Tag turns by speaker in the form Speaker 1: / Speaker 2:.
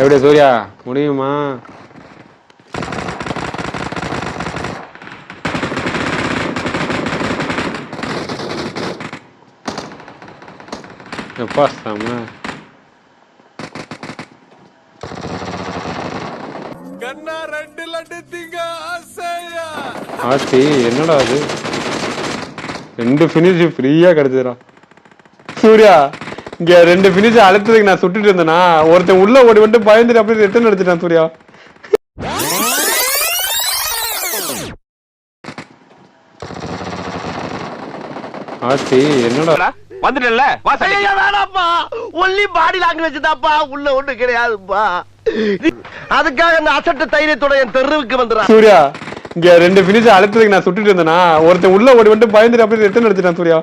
Speaker 1: எப்படி சூர்யா முடியுமா? எப்பா சாம ஆச்சி என்னடா அது 2 ஃபினிஷ் ஃப்ரீயா கிடைச்சதுடா சூர்யா. இங்க 2 ஃபினிஷ் அழுத்ததுக்கு நான் சுட்டுட்டு இருந்தேனா, ஒருத்தன் உள்ள ஓடி வந்து பயந்துட்டு அப்படியே ரிட்டர்ன் எடுத்துட்டான் சூர்யா. ஆச்சி என்னடா
Speaker 2: வந்துட்டல
Speaker 3: வேணாப்பா, ஒன்லி பாடி லாங்குவேஜ் தான்ப்பா, உள்ள ஒண்ணு கிடையாதுப்பா. அதுக்காக அந்த அசட்டு தைரியத்தோட என் தெருவுக்கு வந்துடுறா
Speaker 1: சூர்யா. இங்க 2 ஃபினிஷ் அழுத்ததுக்கு நான் சுட்டுட்டு இருந்தேனா, ஒருத்தன் உள்ள ஓடி வந்து பயந்துட்டு அப்படியே ரிட்டர்ன் எடுத்துட்டான் சூர்யா.